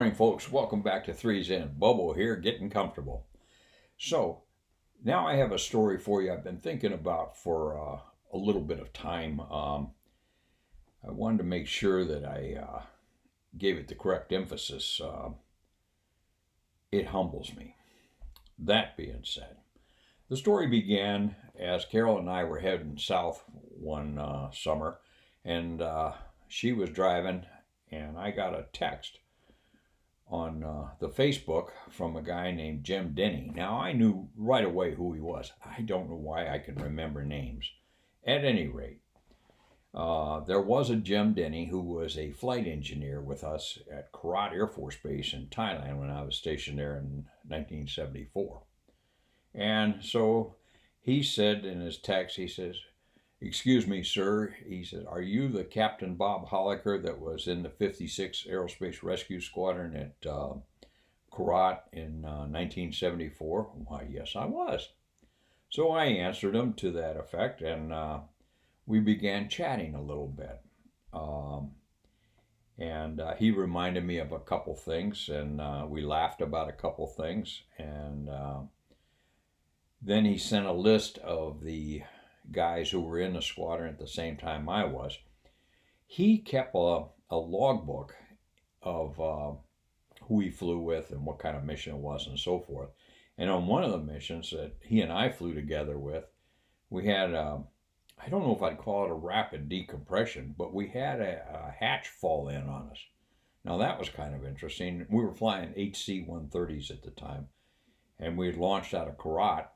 Morning, folks. Welcome back to Threes In. Bobo here, getting comfortable. So, now I have a story for you I've been thinking about for a little bit of time. I wanted to make sure that I gave it the correct emphasis. It humbles me. That being said, the story began as Carol and I were heading south one summer, and she was driving, and I got a text on the Facebook from a guy named Jim Denney. Now, I knew right away who he was. I don't know why I can remember names. At any rate, there was a Jim Denney who was a flight engineer with us at Korat Air Force Base in Thailand when I was stationed there in 1974. And so he said in his text, he says, "Excuse me, sir." He said, "Are you the Captain Bob Holliker that was in the 56th Aerospace Rescue Squadron at Korat in 1974? Why, yes, I was. So I answered him to that effect, and we began chatting a little bit. And he reminded me of a couple things, and we laughed about a couple things. And then he sent a list of the guys who were in the squadron at the same time I was. He kept a logbook of who he flew with and what kind of mission it was and so forth. And on one of the missions that he and I flew together with, we had, I don't know if I'd call it a rapid decompression, but we had a hatch fall in on us. Now that was kind of interesting. We were flying HC-130s at the time, and we had launched out of Korat,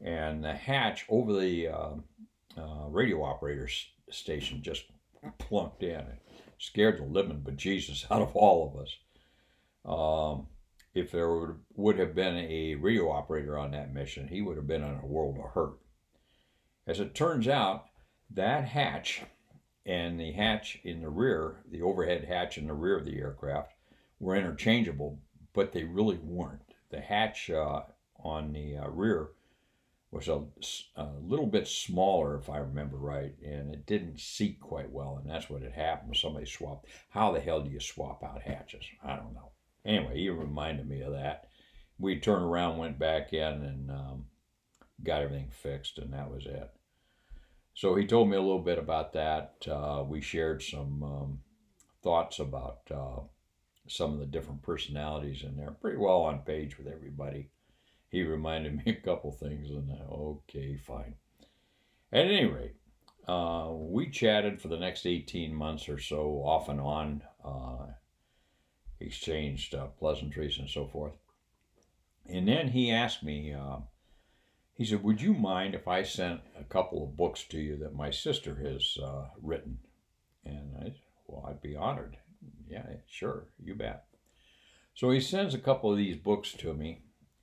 and the hatch over the radio operator station just plunked in. It scared the living bejesus out of all of us. If there would have been a radio operator on that mission, he would have been in a world of hurt. As it turns out, that hatch and the hatch in the rear, the overhead hatch in the rear of the aircraft, were interchangeable, but they really weren't. The hatch on the rear was a little bit smaller, if I remember right, and it didn't seat quite well, and that's what had happened. Somebody swapped. How the hell do you swap out hatches? I don't know. Anyway, he reminded me of that. We turned around, went back in, and got everything fixed, and that was it. So he told me a little bit about that. We shared some thoughts about some of the different personalities in there. Pretty well on page with everybody. He reminded me a couple things, and okay, fine. At any rate, we chatted for the next 18 months or so, off and on, exchanged pleasantries and so forth. And then he asked me, he said, "Would you mind if I sent a couple of books to you that my sister has written?" And I said, "Well, I'd be honored." "Yeah, sure, you bet." So he sends a couple of these books to me,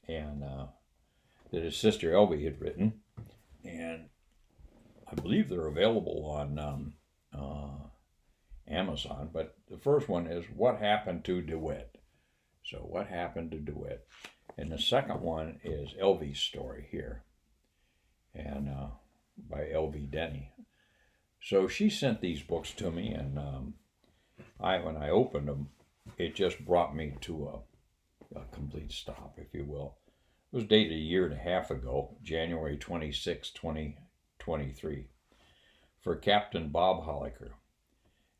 and that his sister Elvie had written, and I believe they're available on Amazon. But the first one is "What Happened to DeWitt?" So, what happened to DeWitt? And the second one is Elvie's story here, and by L.V. Denney. So she sent these books to me, and when I opened them, it just brought me to a complete stop, if you will. It was dated a year and a half ago, January 26, 2023. For Captain Bob Holliker.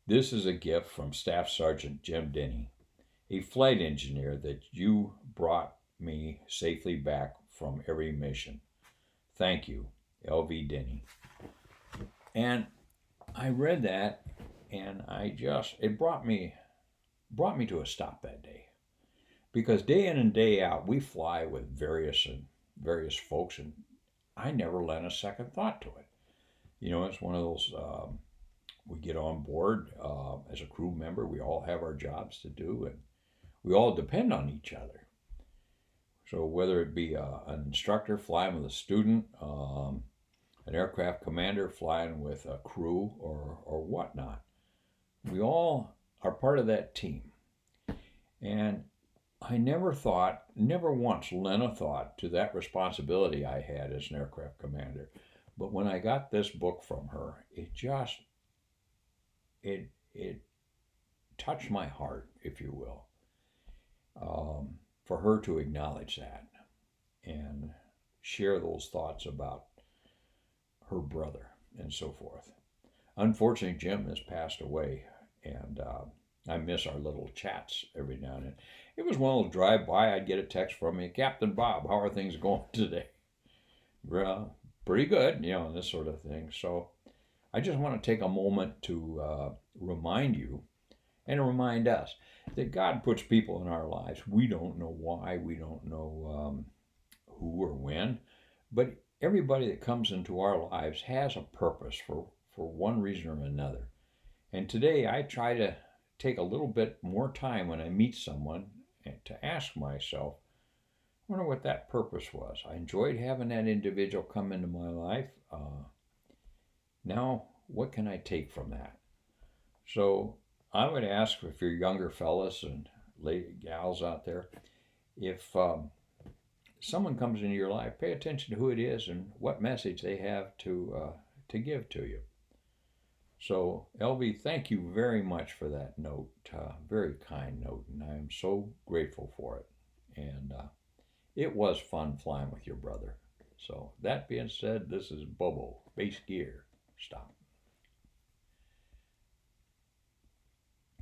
This is a gift from Staff Sergeant Jim Denney, a flight engineer that you brought me safely back from every mission. Thank you, L.V. Denney. And I read that, and it brought me to a stop that day. Because day in and day out, we fly with various folks, and I never lent a second thought to it. You know, it's one of those, we get on board as a crew member, we all have our jobs to do, and we all depend on each other. So whether it be an instructor flying with a student, an aircraft commander flying with a crew, or whatnot, we all are part of that team. And I never once lent a thought to that responsibility I had as an aircraft commander. But when I got this book from her, it touched my heart, if you will. for her to acknowledge that and share those thoughts about her brother and so forth. Unfortunately, Jim has passed away, and I miss our little chats every now and then. It was one little drive by, I'd get a text from me, Captain Bob, how are things going today? Well, pretty good, and this sort of thing. So I just want to take a moment to remind you and remind us that God puts people in our lives. We don't know why, we don't know who or when, but everybody that comes into our lives has a purpose for one reason or another. And today I try to take a little bit more time when I meet someone to ask myself, I wonder what that purpose was. I enjoyed having that individual come into my life. Now, what can I take from that? So I would ask, if you're younger fellas and lady gals out there, if someone comes into your life, pay attention to who it is and what message they have to give to you. So, LV, thank you very much for that note. Very kind note, and I am so grateful for it. And it was fun flying with your brother. So, that being said, this is Bobo, Base Gear. Stop.